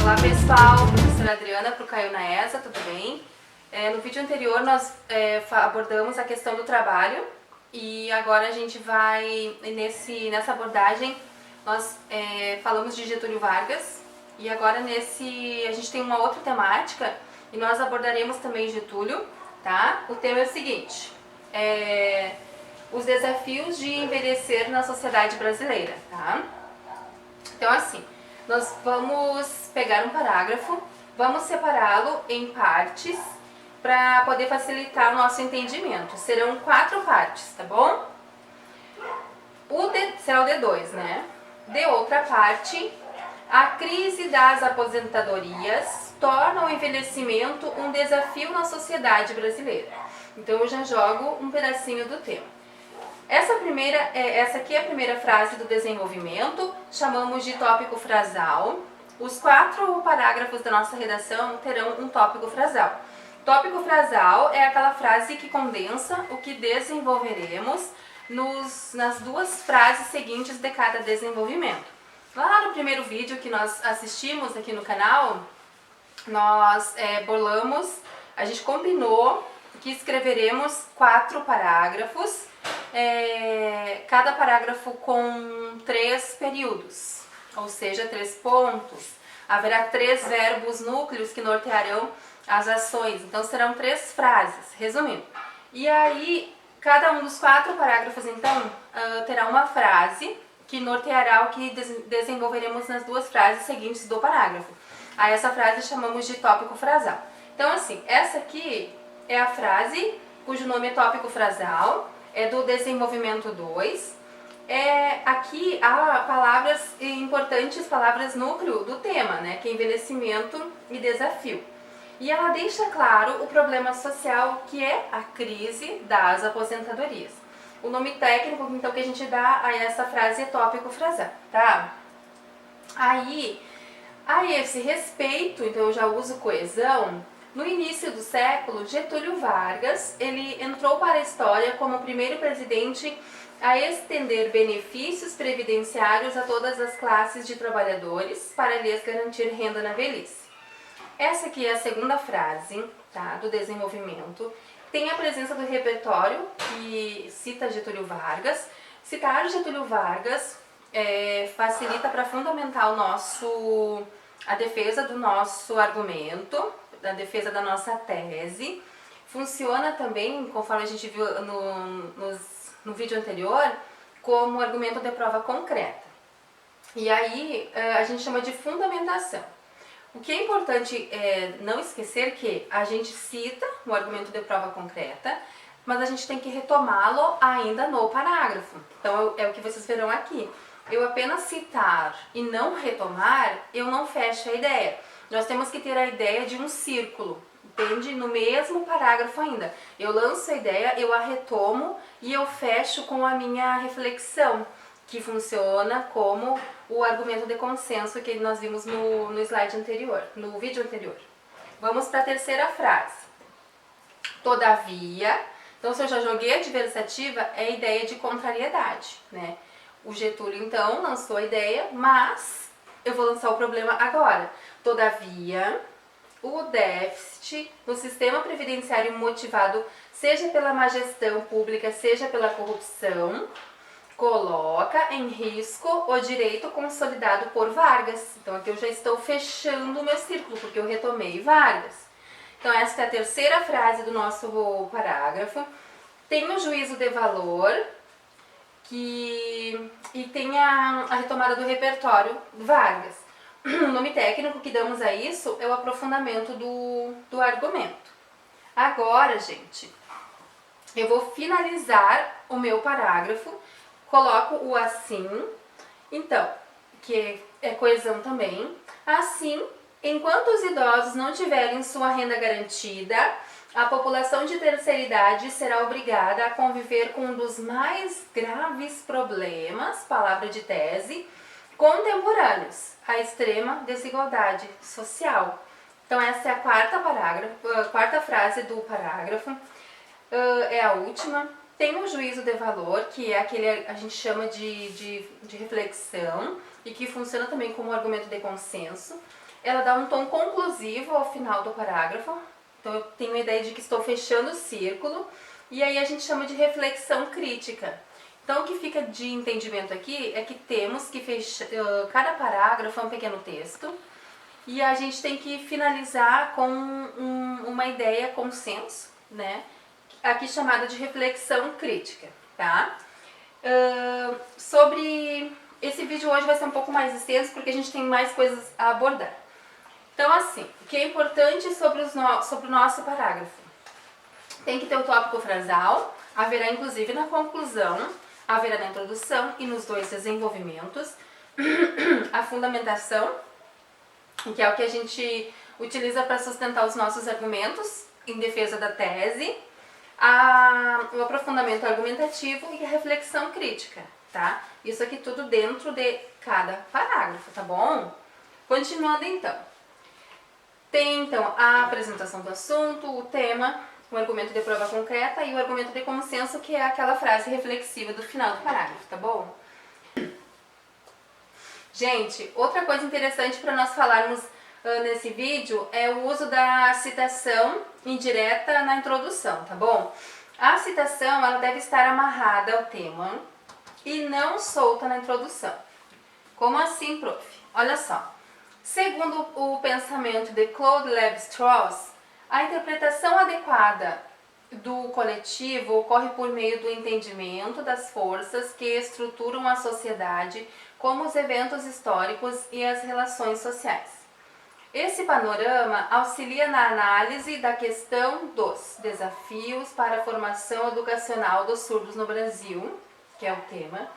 Olá pessoal, professora Adriana para o Caio Naesa, tudo bem? No vídeo anterior nós abordamos a questão do trabalho e agora a gente vai, nessa abordagem, nós falamos de Getúlio Vargas e agora a gente tem uma outra temática e nós abordaremos também Getúlio, tá? O tema é o seguinte, os desafios de envelhecer na sociedade brasileira, tá? Então assim, nós vamos pegar um parágrafo, vamos separá-lo em partes para poder facilitar o nosso entendimento. Serão 4 partes, tá bom? Será o D2, né? De outra parte, a crise das aposentadorias torna o envelhecimento um desafio na sociedade brasileira. Então eu já jogo um pedacinho do tema. Essa aqui é a primeira frase do desenvolvimento, chamamos de tópico frasal. Os 4 parágrafos da nossa redação terão um tópico frasal. Tópico frasal é aquela frase que condensa o que desenvolveremos nas 2 frases seguintes de cada desenvolvimento. Lá no primeiro vídeo que nós assistimos aqui no canal, nós a gente combinou que escreveremos 4 parágrafos, cada parágrafo com 3 períodos, ou seja, 3 pontos. Haverá 3 verbos núcleos que nortearão as ações, então serão 3 frases, resumindo. E aí, cada um dos 4 parágrafos, então, terá uma frase que norteará o que desenvolveremos nas 2 frases seguintes do parágrafo. A essa frase chamamos de tópico frasal. Então, assim, essa aqui é a frase cujo nome é tópico frasal, é do desenvolvimento 2. Aqui há palavras importantes, palavras núcleo do tema, né, que é envelhecimento e desafio. E ela deixa claro o problema social que é a crise das aposentadorias. O nome técnico, então, que a gente dá a essa frase é tópico frasal, tá? Aí, a esse respeito, então eu já uso coesão. No início do século, Getúlio Vargas, ele entrou para a história como o primeiro presidente a estender benefícios previdenciários a todas as classes de trabalhadores para lhes garantir renda na velhice. Essa aqui é a segunda frase, tá, do desenvolvimento. Tem a presença do repertório que cita Getúlio Vargas. Citar Getúlio Vargas facilita para fundamentar a defesa do nosso argumento, da defesa da nossa tese. Funciona também, conforme a gente viu no vídeo anterior, como argumento de prova concreta. E aí a gente chama de fundamentação. O que é importante não esquecer que a gente cita o argumento de prova concreta, mas a gente tem que retomá-lo ainda no parágrafo. Então é o que vocês verão aqui. Eu apenas citar e não retomar, eu não fecho a ideia. Nós temos que ter a ideia de um círculo, entende? No mesmo parágrafo ainda. Eu lanço a ideia, eu a retomo e eu fecho com a minha reflexão, que funciona como o argumento de consenso que nós vimos no slide anterior, no vídeo anterior. Vamos para a terceira frase. Todavia, então se eu já joguei a adversativa, é a ideia de contrariedade, né? O Getúlio, então, lançou a ideia, mas eu vou lançar o problema agora. Todavia, o déficit no sistema previdenciário motivado, seja pela má gestão pública, seja pela corrupção, coloca em risco o direito consolidado por Vargas. Então aqui eu já estou fechando o meu círculo, porque eu retomei Vargas. Então essa é a terceira frase do nosso parágrafo. Tem o juízo de valor e tem a retomada do repertório Vargas. O nome técnico que damos a isso é o aprofundamento do argumento. Agora, gente, eu vou finalizar o meu parágrafo, coloco o assim, então, que é coesão também. Assim, enquanto os idosos não tiverem sua renda garantida, a população de terceira idade será obrigada a conviver com um dos mais graves problemas, palavra de tese, contemporâneos, a extrema desigualdade social. Então essa é a quarta frase do parágrafo, é a última. Tem o juízo de valor, que é aquele a gente chama de reflexão e que funciona também como argumento de consenso. ela dá um tom conclusivo ao final do parágrafo. Então eu tenho a ideia de que estou fechando o círculo, e aí a gente chama de reflexão crítica. Então o que fica de entendimento aqui é que temos que fechar, cada parágrafo é um pequeno texto, e a gente tem que finalizar com uma ideia consenso, né? Aqui chamada de reflexão crítica, tá? Sobre esse vídeo hoje vai ser um pouco mais extenso porque a gente tem mais coisas a abordar. Então assim, o que é importante sobre o nosso parágrafo? Tem que ter o tópico frasal, haverá inclusive na conclusão, haverá na introdução e nos dois desenvolvimentos, a fundamentação, que é o que a gente utiliza para sustentar os nossos argumentos em defesa da tese, o aprofundamento argumentativo e a reflexão crítica, tá? Isso aqui tudo dentro de cada parágrafo, tá bom? Continuando então. Tem então a apresentação do assunto, o tema, o argumento de prova concreta e o argumento de consenso, que é aquela frase reflexiva do final do parágrafo, tá bom? Gente, outra coisa interessante para nós falarmos nesse vídeo é o uso da citação indireta na introdução, tá bom? A citação ela deve estar amarrada ao tema e não solta na introdução. Como assim, prof? Olha só. Segundo o pensamento de Claude Lévi-Strauss, a interpretação adequada do coletivo ocorre por meio do entendimento das forças que estruturam a sociedade, como os eventos históricos e as relações sociais. Esse panorama auxilia na análise da questão dos desafios para a formação educacional dos surdos no Brasil, que é o tema,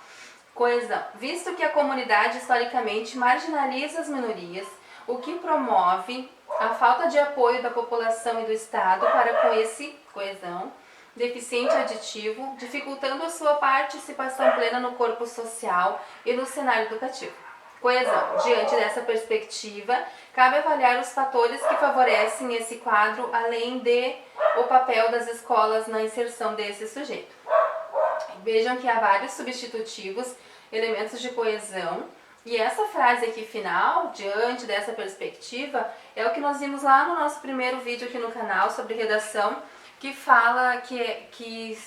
coesão, visto que a comunidade historicamente marginaliza as minorias, o que promove a falta de apoio da população e do Estado para com esse coesão deficiente aditivo, dificultando a sua participação plena no corpo social e no cenário educativo. Coesão. Diante dessa perspectiva, cabe avaliar os fatores que favorecem esse quadro, além de o papel das escolas na inserção desse sujeito. Vejam que há vários substitutivos, elementos de coesão, e essa frase aqui final, diante dessa perspectiva, é o que nós vimos lá no nosso primeiro vídeo aqui no canal sobre redação, que fala que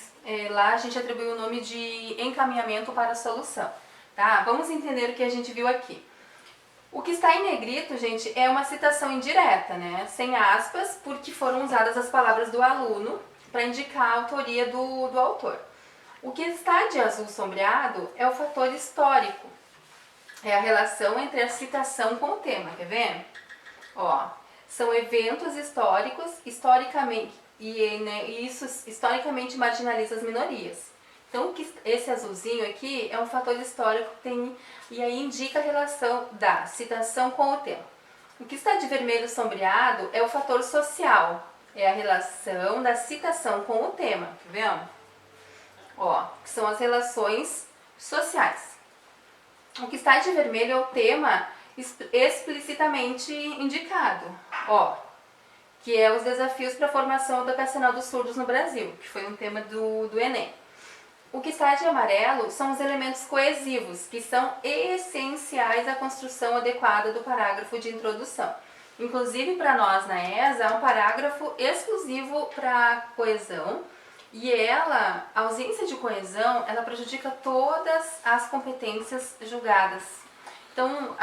lá a gente atribuiu o nome de encaminhamento para a solução. Tá? Vamos entender o que a gente viu aqui. O que está em negrito, gente, é uma citação indireta, né? Sem aspas, porque foram usadas as palavras do aluno para indicar a autoria do autor. O que está de azul sombreado é o fator histórico. É a relação entre a citação com o tema, quer ver? Ó, são eventos históricos, isso historicamente marginaliza as minorias. Então, esse azulzinho aqui é um fator histórico que tem, e aí indica a relação da citação com o tema. O que está de vermelho sombreado é o fator social, é a relação da citação com o tema, tá vendo? Ó, que são as relações sociais. O que está de vermelho é o tema explicitamente indicado, ó, que é os desafios para a formação educacional dos surdos no Brasil, que foi um tema do Enem. O que está de amarelo são os elementos coesivos, que são essenciais à construção adequada do parágrafo de introdução. Inclusive, para nós na ESA, é um parágrafo exclusivo para coesão, e a ausência de coesão, ela prejudica todas as competências julgadas. Então,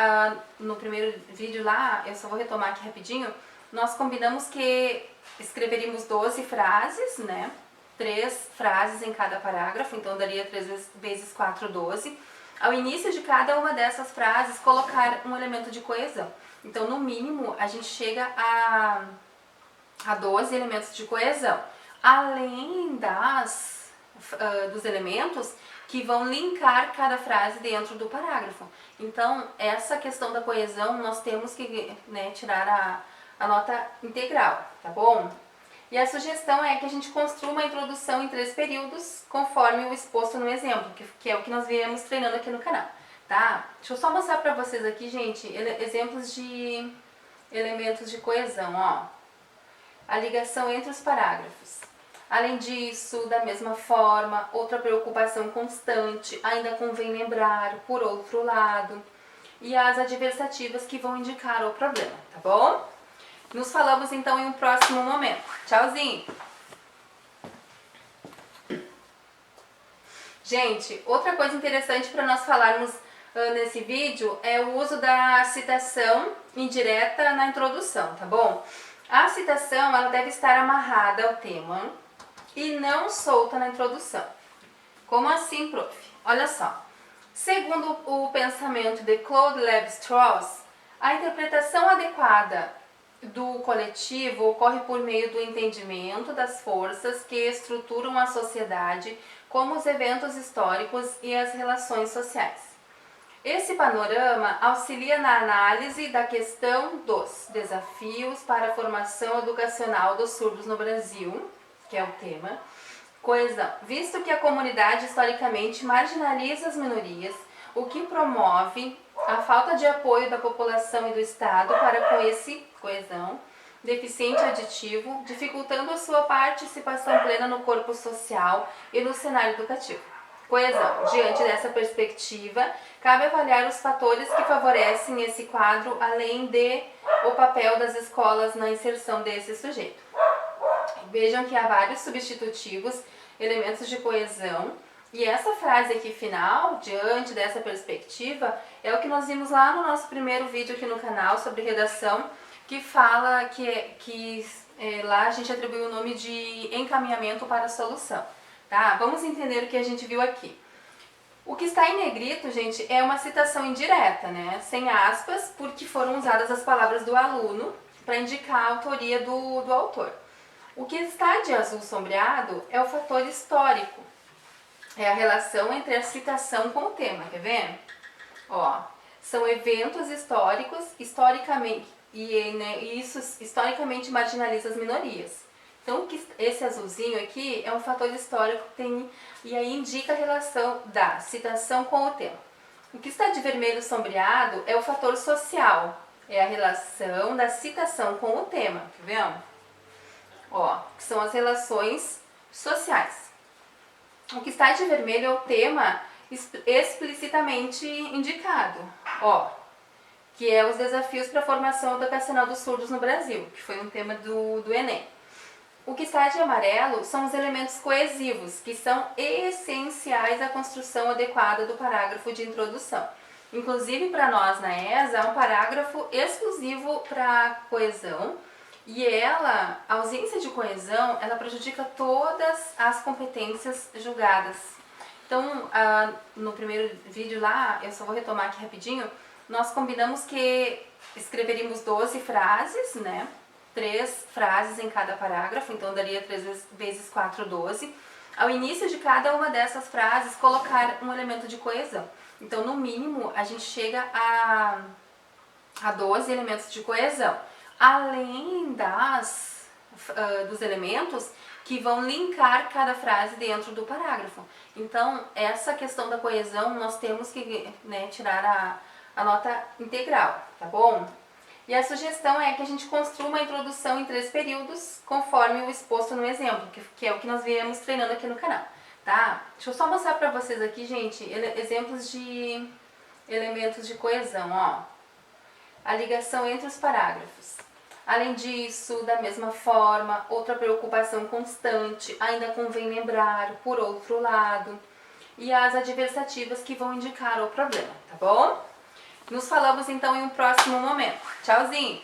no primeiro vídeo lá, eu só vou retomar aqui rapidinho, nós combinamos que escreveríamos 12 frases, né? 3 frases em cada parágrafo, então daria 3 vezes 4, 12. Ao início de cada uma dessas frases, colocar um elemento de coesão. Então, no mínimo, a gente chega a 12 elementos de coesão, além dos elementos que vão linkar cada frase dentro do parágrafo. Então, essa questão da coesão, nós temos que, né, tirar a nota integral, tá bom? E a sugestão é que a gente construa uma introdução em 3 períodos, conforme o exposto no exemplo, que é o que nós viemos treinando aqui no canal, tá? Deixa eu só mostrar pra vocês aqui, gente, exemplos de elementos de coesão, ó. A ligação entre os parágrafos. Além disso, da mesma forma, outra preocupação constante, ainda convém lembrar, por outro lado, e as adversativas que vão indicar o problema, tá bom? Nos falamos então em um próximo momento. Tchauzinho! Gente, outra coisa interessante para nós falarmos nesse vídeo é o uso da citação indireta na introdução, tá bom? A citação ela deve estar amarrada ao tema e não solta na introdução. Como assim, prof? Olha só. Segundo o pensamento de Claude Lévi-Strauss, a interpretação adequada do coletivo ocorre por meio do entendimento das forças que estruturam a sociedade, como os eventos históricos e as relações sociais. Esse panorama auxilia na análise da questão dos desafios para a formação educacional dos surdos no Brasil, que é o tema, coesão, visto que a comunidade historicamente marginaliza as minorias, o que promove a falta de apoio da população e do Estado para com esse coesão deficiente aditivo, dificultando a sua participação plena no corpo social e no cenário educativo. Coesão. Diante dessa perspectiva, cabe avaliar os fatores que favorecem esse quadro, além de o papel das escolas na inserção desse sujeito. Vejam que há vários substitutivos, elementos de coesão, e essa frase aqui final, diante dessa perspectiva, é o que nós vimos lá no nosso primeiro vídeo aqui no canal sobre redação, que fala que lá a gente atribuiu o nome de encaminhamento para a solução. Tá? Vamos entender o que a gente viu aqui. O que está em negrito, gente, é uma citação indireta, né? Sem aspas, porque foram usadas as palavras do aluno para indicar a autoria do autor. O que está de azul sombreado é o fator histórico. É a relação entre a citação com o tema, quer ver? Ó, são eventos históricos, historicamente, isso historicamente marginaliza as minorias. Então, esse azulzinho aqui é um fator histórico que tem, e aí indica a relação da citação com o tema. O que está de vermelho sombreado é o fator social, é a relação da citação com o tema, tá vendo? Ó, que são as relações sociais. O que está de vermelho é o tema explicitamente indicado, ó, que é os desafios para a formação educacional dos surdos no Brasil, que foi um tema do Enem. O que está de amarelo são os elementos coesivos, que são essenciais à construção adequada do parágrafo de introdução. Inclusive, para nós na ESA, é um parágrafo exclusivo para coesão, e a ausência de coesão, ela prejudica todas as competências julgadas. Então, no primeiro vídeo lá, eu só vou retomar aqui rapidinho, nós combinamos que escreveríamos 12 frases, né? 3 frases em cada parágrafo, então daria 3 vezes 4, 12. Ao início de cada uma dessas frases, colocar um elemento de coesão. Então, no mínimo, a gente chega a 12 elementos de coesão, além dos elementos que vão linkar cada frase dentro do parágrafo. Então, essa questão da coesão, nós temos que, né, tirar a nota integral, tá bom? E a sugestão é que a gente construa uma introdução em 3 períodos, conforme o exposto no exemplo, que é o que nós viemos treinando aqui no canal, tá? Deixa eu só mostrar pra vocês aqui, gente, exemplos de elementos de coesão, ó. A ligação entre os parágrafos. Além disso, da mesma forma, outra preocupação constante, ainda convém lembrar, por outro lado, e as adversativas que vão indicar o problema, tá bom? Nos falamos então em um próximo momento. Tchauzinho!